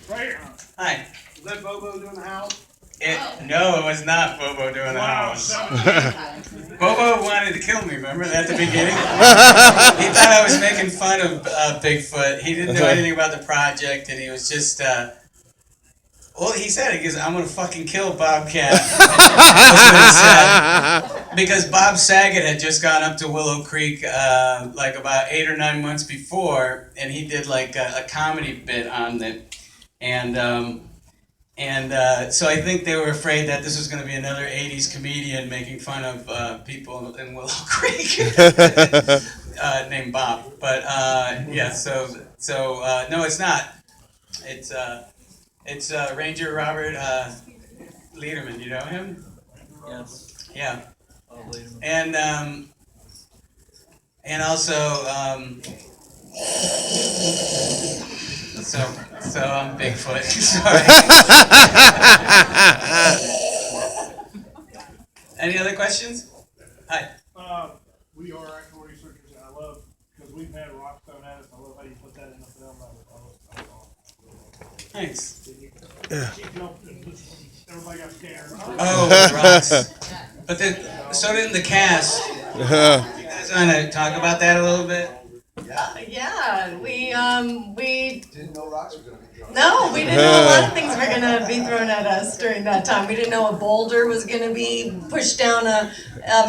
Right. Hi. Was that Bobo doing the house? No, it was not Bobo doing the house. Bobo wanted to kill me, remember that at the beginning? He thought I was making fun of Bigfoot. He didn't know anything about the project, and he was just, well, he said, he goes, I'm going to fucking kill Bobcat. That's what he said. Because Bob Saget had just gone up to Willow Creek like about 8 or 9 months before, and he did like a comedy bit on it. And so I think they were afraid that this was going to be another 80s comedian making fun of people in Willow Creek named Bob. But yeah, so no, it's not. It's Ranger Robert Lederman. You know him? Yes. Yeah. Oh, Lederman. And also so I'm Bigfoot. Sorry. Any other questions? Hi. We are actual researchers, and I love, because we've had rocks thrown at us, I love how you put that in the film. That was awesome. Thanks. Everybody got scared. Oh, rocks. But then, so didn't the cast. You guys want to talk about that a little bit? Yeah, we Didn't know rocks were going to be thrown. no, we didn't know a lot of things were gonna be thrown at us during that time. We didn't know a boulder was gonna be pushed down a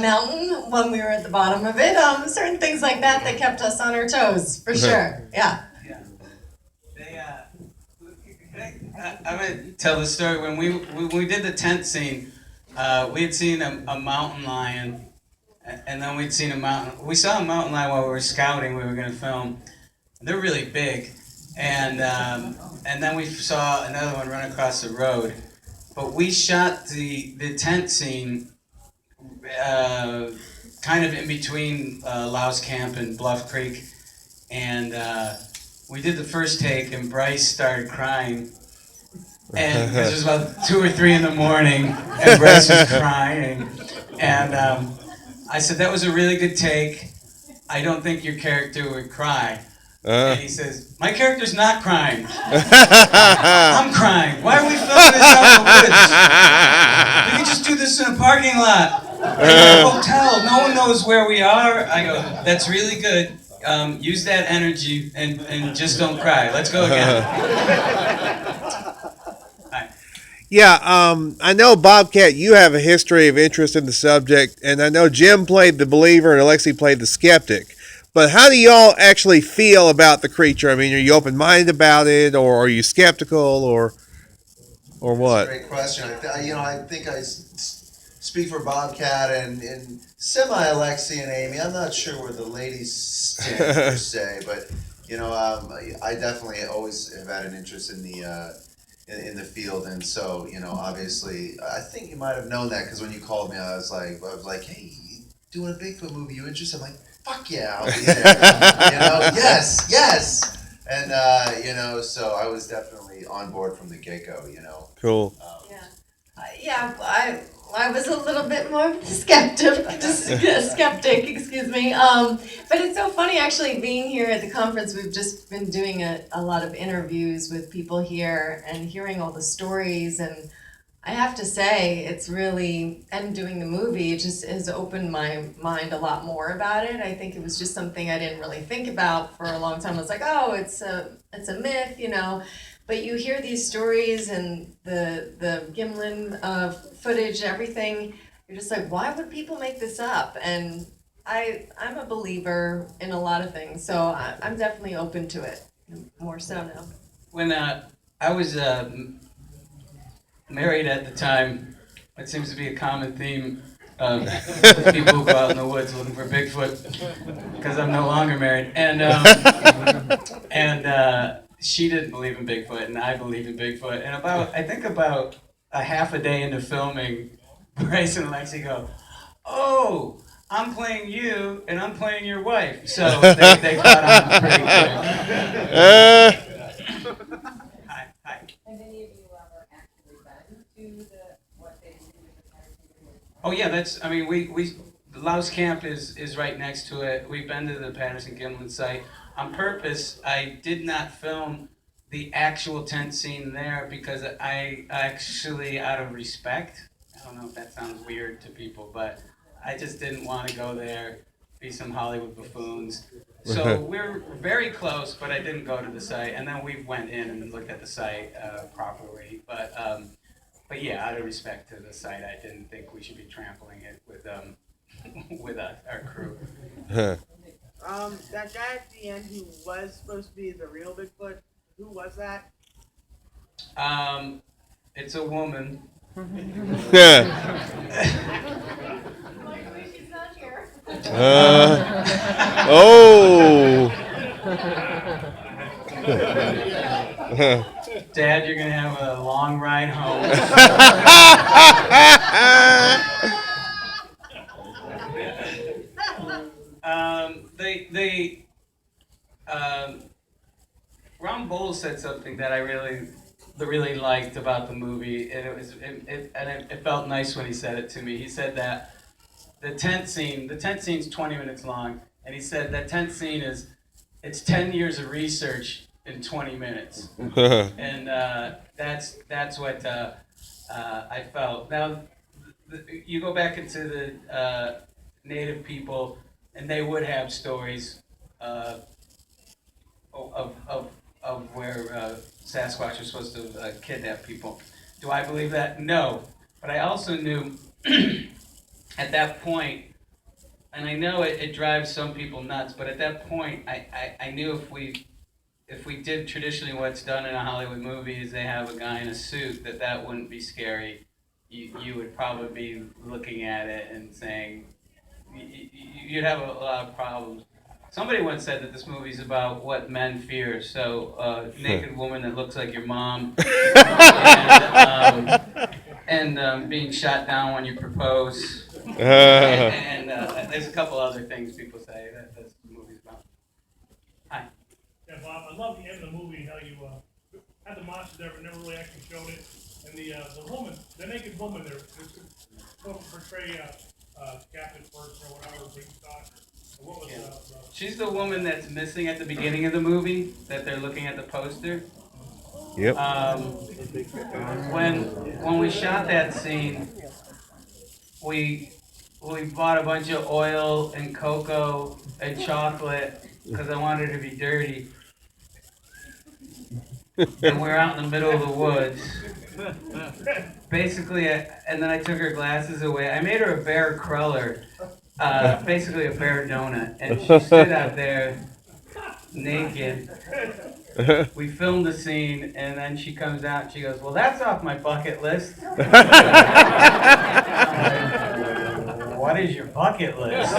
mountain when we were at the bottom of it. Certain things like that kept us on our toes, for sure. Yeah. Yeah. I'm going to tell the story. When we did the tent scene, we had seen a mountain lion, and then we'd seen we saw a mountain lion while we were scouting. We were going to film. They're really big, and then we saw another one run across the road. But we shot the tent scene kind of in between Louse Camp and Bluff Creek, and we did the first take, and Bryce started crying. And it was about 2 or 3 in the morning, and Bryce was crying. And I said, that was a really good take. I don't think your character would cry. And he says, my character's not crying. I'm crying. Why are we filming this out in the woods? We could just do this in a parking lot. In a hotel. No one knows where we are. I go, that's really good. Use that energy and just don't cry. Let's go again. Yeah, I know, Bobcat, you have a history of interest in the subject, and I know Jim played the believer and Alexi played the skeptic. But how do y'all actually feel about the creature? I mean, are you open-minded about it, or are you skeptical, or what? That's a great question. I think I speak for Bobcat and semi-Alexi and Amy. I'm not sure where the ladies stand per se, but I definitely always have had an interest in the field, and so obviously, I think you might have known that because when you called me, I was like, hey, you doing a Bigfoot movie? You interested? I'm like, fuck yeah, I'll be there. Yes, and so I was definitely on board from the get-go. Cool. I was a little bit more of a skeptic, excuse me. But it's so funny, actually, being here at the conference. We've just been doing a lot of interviews with people here and hearing all the stories. And I have to say, it's really, and doing the movie, it just has opened my mind a lot more about it. I think it was just something I didn't really think about for a long time. I was like, oh, it's a myth, But you hear these stories and the Gimlin footage, everything. You're just like, why would people make this up? And I'm a believer in a lot of things, so I'm definitely open to it, more so now. When I was married at the time, it seems to be a common theme of people who go out in the woods looking for Bigfoot, because I'm no longer married. And she didn't believe in Bigfoot, and I believe in Bigfoot. And I think about a half a day into filming, Bryce and Alexi go, oh, I'm playing you, and I'm playing your wife. So they caught on pretty quick. Hi. Have any of you ever actually been to what they do with the Patterson? Oh yeah, we the Louse Camp is right next to it. We've been to the Patterson Gimlin site. On purpose, I did not film the actual tent scene there because I actually, out of respect, I don't know if that sounds weird to people, but I just didn't want to go there, be some Hollywood buffoons. So we're very close, but I didn't go to the site. And then we went in and looked at the site properly. But yeah, out of respect to the site, I didn't think we should be trampling it with with our crew. That guy at the end who was supposed to be the real Bigfoot, who was that? It's a woman. She's not here. Oh. Dad, you're gonna have a long ride home. Ron Bowles said something that I really liked about the movie, and it felt nice when he said it to me. He said that the tent scene's 20 minutes long, and he said that tent scene it's 10 years of research in 20 minutes, and that's what I felt. Now, you go back into the Native people, and they would have stories of where Sasquatch was supposed to kidnap people. Do I believe that? No. But I also knew at that point, and I know it drives some people nuts, but at that point, I knew if we did traditionally what's done in a Hollywood movie is they have a guy in a suit, that wouldn't be scary. You would probably be looking at it and saying, you'd have a lot of problems. Somebody once said that this movie's about what men fear. So, naked woman that looks like your mom, and being shot down when you propose, and there's a couple other things people say that this movie's about. Hi. Yeah, Bob, I love the end of the movie, how you had the monster there, but never really actually showed it. And the woman, the naked woman there, just to portray Captain First or whatever, Bigfoot. What was She's the woman that's missing at the beginning of the movie that they're looking at the poster. Yep. When we shot that scene, we bought a bunch of oil and cocoa and chocolate because I wanted her to be dirty. And we're out in the middle of the woods. Basically, and then I took her glasses away. I made her a bear cruller, basically a bear donut, and she stood out there naked. We filmed the scene, and then she comes out and she goes, "Well, that's off my bucket list." What is your bucket list?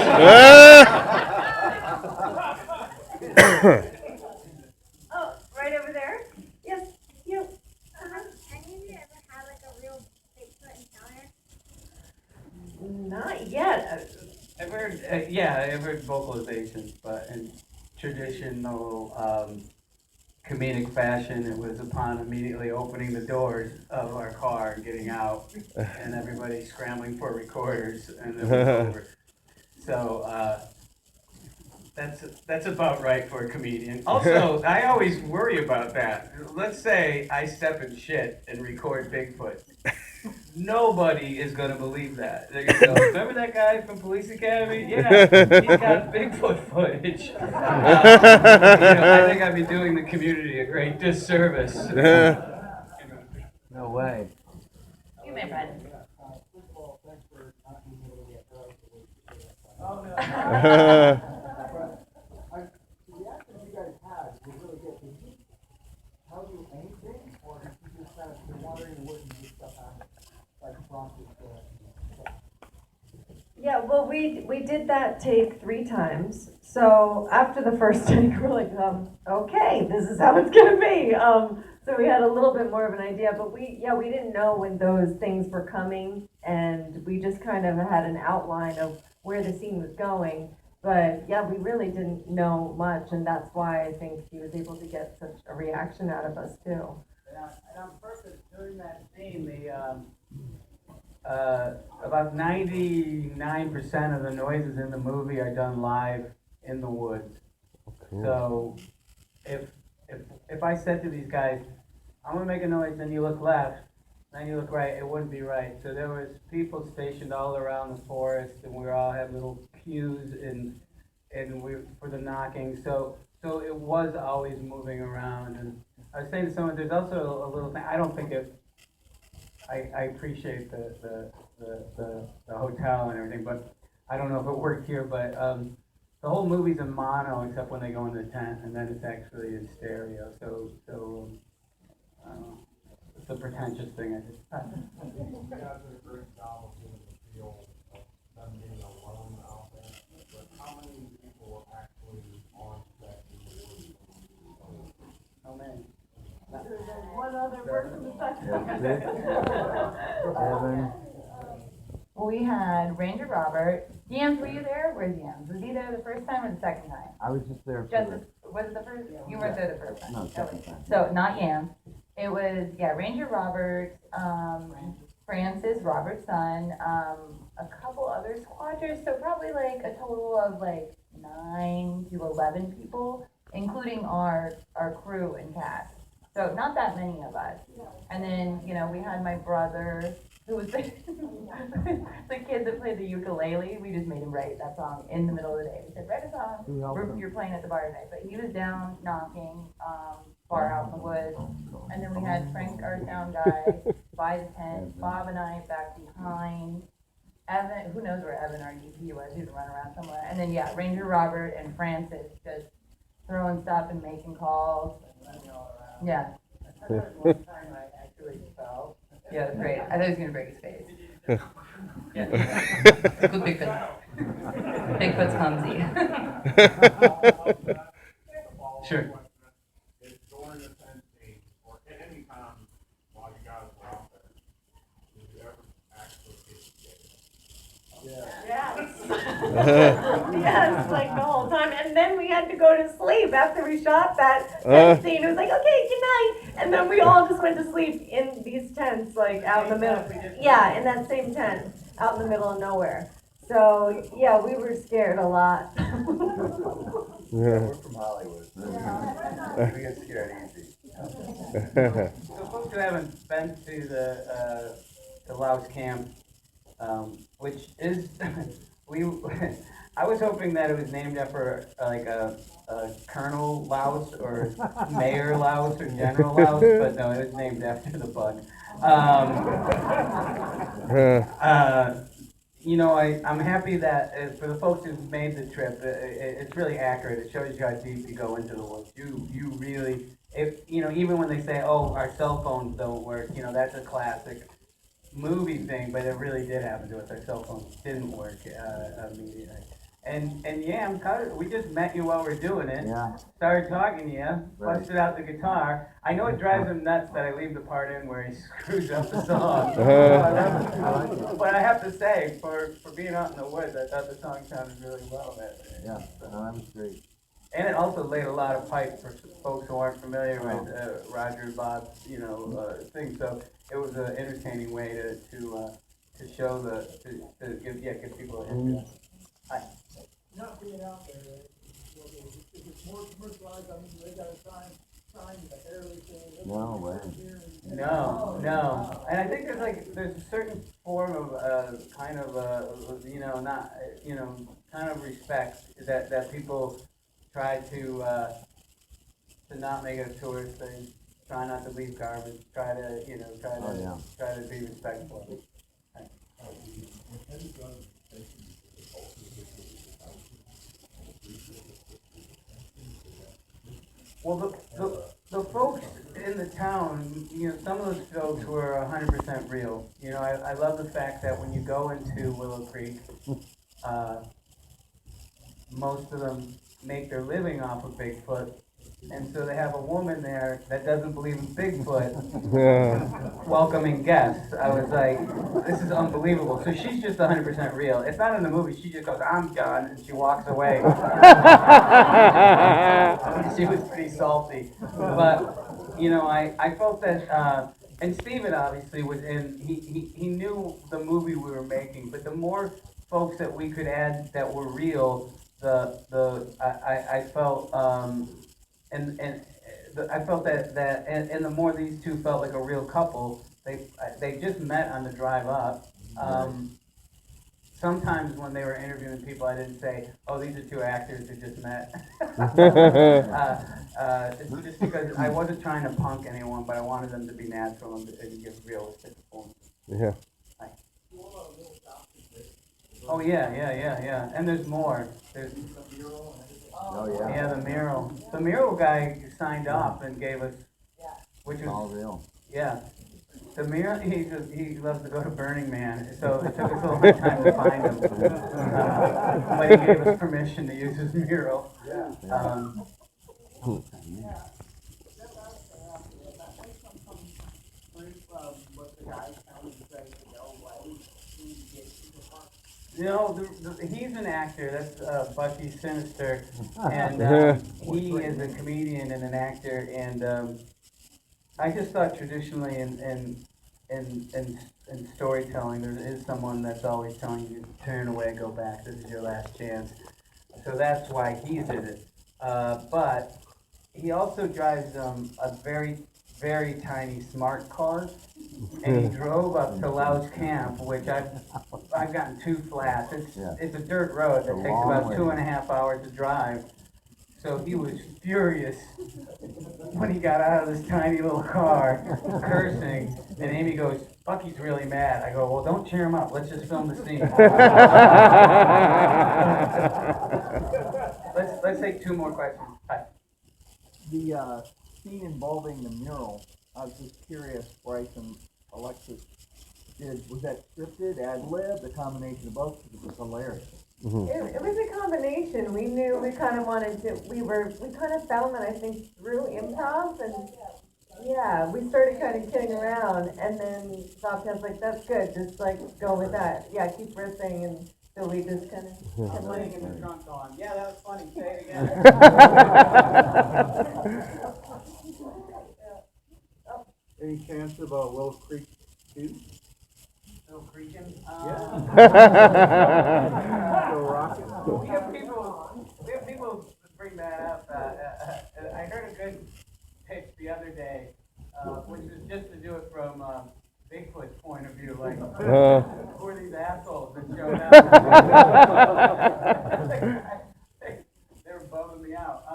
Oh, right over there? Yes, you. Any of you ever had like a real Bigfoot encounter? Not yet. I've heard, I've heard vocalizations, but in traditional comedic fashion, it was upon immediately opening the doors of our car and getting out, and everybody scrambling for recorders, and it was over. So that's about right for a comedian. Also, I always worry about that. Let's say I step in shit and record Bigfoot. Nobody is going to believe that. They're going to go, "Remember that guy from Police Academy? Yeah, he's got Bigfoot footage." I think I'd be doing the community a great disservice. No way. You may, Brad. Yeah, well, we did that take 3 times. So after the first take, we're like, okay, this is how it's gonna be. So we had a little bit more of an idea, but we didn't know when those things were coming, and we just kind of had an outline of where the scene was going. But yeah, we really didn't know much, and that's why I think he was able to get such a reaction out of us too. And on purpose, during that scene, about 99% of the noises in the movie are done live in the woods. Cool. So if if I said to these guys, I'm gonna make a noise, then you look left, then you look right, it wouldn't be right. So there was people stationed all around the forest, and we all had little cues and we for the knocking. So it was always moving around. And I was saying to someone, there's also a little thing. I don't think it. I appreciate the hotel and everything, but I don't know if it worked here. But the whole movie's in mono except when they go in the tent, and then it's actually in stereo. So I don't know. It's a pretentious thing. I just. You guys did a great job of giving the feel of them being alone out there, but how many people are actually on set in the movie? How many? One other person besides. We had Ranger Robert. Yams, were you there? Where's Yams? Was he there the first time or the second time? I was just there Just for was it the first? You weren't there the first time. no, second time. So not Yams. It was Ranger Robert, Francis, Robert's son, a couple other squatters. So probably like a total of like 9 to 11 people, including our crew and cast. So not that many of us. And then, we had my brother, who was the kid that played the ukulele. We just made him write that song in the middle of the day. We said, write a song. You're playing at the bar tonight. But he was down knocking, far out in the woods. And then we had Frank, our sound guy, by the tent. Bob and I back behind. Evan, who knows where Evan, our DP, was. He was running around somewhere. And then, Ranger Robert and Francis just throwing stuff and making calls. Yeah. One time I actually fell. Yeah, that's great. I thought he was gonna break his face. Yeah. Good Bigfoot. Bigfoot's clumsy. Sure. If during the tent scene, or at any time while you guys were out there, did you ever actually get scared? Yes. Yes, like the whole time. And then we had to go to sleep after we shot that scene. It was like, okay, good night. And then we all just went to sleep in these tents, like out in the middle. Yeah, in that same tent, out in the middle of nowhere. So, yeah, we were scared a lot. We're from Hollywood. We get scared easy. So folks who haven't been to the Louse camp, which is I was hoping that it was named after like a Colonel Louse or Mayor Louse or General Louse, but no, it was named after the bug. I'm happy that for the folks who've made the trip, it's really accurate. It shows you how deep you go into the woods. You really, even when they say, oh, our cell phones don't work, that's a classic movie thing, but it really did happen to us. Our cell phones didn't work immediately. And we just met you while we're doing it. Yeah. Started talking to you, Right. busted out the guitar. I know it drives him nuts that I leave the part in where he screws up the song. But I have to say, for being out in the woods, I thought the song sounded really well that day. Yeah, no, that was great. And it also laid a lot of pipe for folks who aren't familiar with Roger and Bob's, thing. So it was an entertaining way to show to give people an interest. Hi. Not being out there, if it's more commercialized, I mean, they got a sign that everything. No way. No. And I think there's a certain form of kind of respect that people try to not make it a tourist thing. Try not to leave garbage. Try to be respectful. Well, the folks in the town, some of those folks were 100% real. I love the fact that when you go into Willow Creek, most of them make their living off of Bigfoot. And so they have a woman there that doesn't believe in Bigfoot welcoming guests. I was like, this is unbelievable. So she's just 100% real. It's not in the movie. She just goes, I'm done, and she walks away. She was pretty salty. But, I felt that, and Steven obviously was he knew the movie we were making, but the more folks that we could add that were real, I felt, and I felt that and the more these two felt like a real couple, they just met on the drive up. Sometimes when they were interviewing people, I didn't say, "Oh, these are two actors who just met." Just because I wasn't trying to punk anyone, but I wanted them to be natural and to give realistic performances. Yeah. Oh yeah. And there's more. There's the mural. The mural guy signed off and gave us, which was all real. Yeah. The mural, he loves to go to Burning Man, so it took us a long time to find him. But he gave us permission to use his mural. He's an actor. That's Bucky Sinister, and he is a comedian and an actor. And I just thought traditionally in storytelling, there is someone that's always telling you to turn away, go back. This is your last chance. So that's why he's in it. But he also drives a very, very tiny smart car. And he drove up to Lou's Camp, which I've gotten 2 flats. It's a dirt road that takes about 2.5 hours to drive. So he was furious when he got out of this tiny little car, cursing. And Amy goes, "Bucky's really mad." I go, "Well, don't cheer him up. Let's just film the scene." Let's take 2 more questions. Hi. The scene involving the mural, I was just curious, Bryce and Alexis, was that scripted, ad-libbed, a combination of both? Because it was hilarious. It was a combination. We knew we kind of wanted to, we kind of found that, I think, through improv, and yeah, we started kind of kidding around, and then Bobcat's like, "That's good, just like go with that. Yeah, keep riffing," and so we just kind of kept Laying in the trunk going, "Yeah, that was funny, say it again." Any chance of Willow Creek Q? Little Creakin'? Still rocking? We have people bring that up. I heard a good pitch the other day, which was just to do it from Bigfoot's point of view, like, who are these assholes that showed up? They were bumming me out. I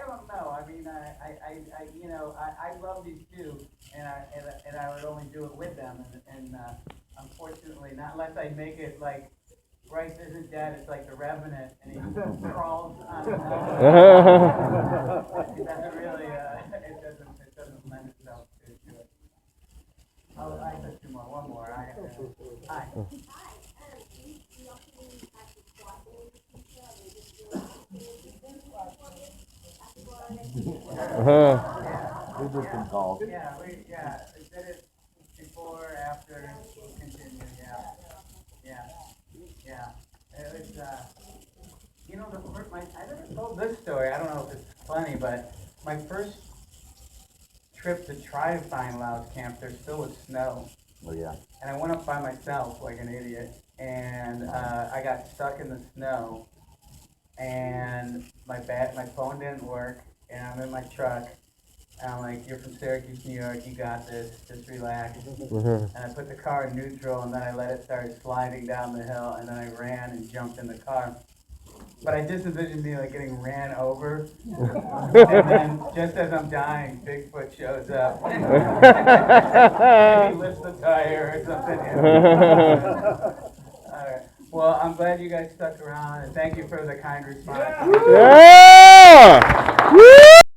don't know. I mean, I love these two, and I would only do it with them, and unfortunately, not unless I make it like Bryce isn't dead. It's like the Revenant, and he crawls on the It doesn't really, it doesn't lend itself to it. Oh, I have 2 more. One more. Hi. We did some calls. Yeah, we did it before, after, continue, yeah. It was, I never told this story, I don't know if it's funny, but my first trip to try to find Lou's Camp, there still was snow. Oh, yeah. And I went up by myself like an idiot, and I got stuck in the snow, and my phone didn't work, and I'm in my truck, and I'm like, "You're from Syracuse, New York, you got this, just relax." And I put the car in neutral, and then I let it start sliding down the hill, and then I ran and jumped in the car. But I just envisioned me like getting ran over, and then just as I'm dying, Bigfoot shows up, and he lifts the tire or something. All right. Well, I'm glad you guys stuck around, and thank you for the kind response. Yeah! Woo!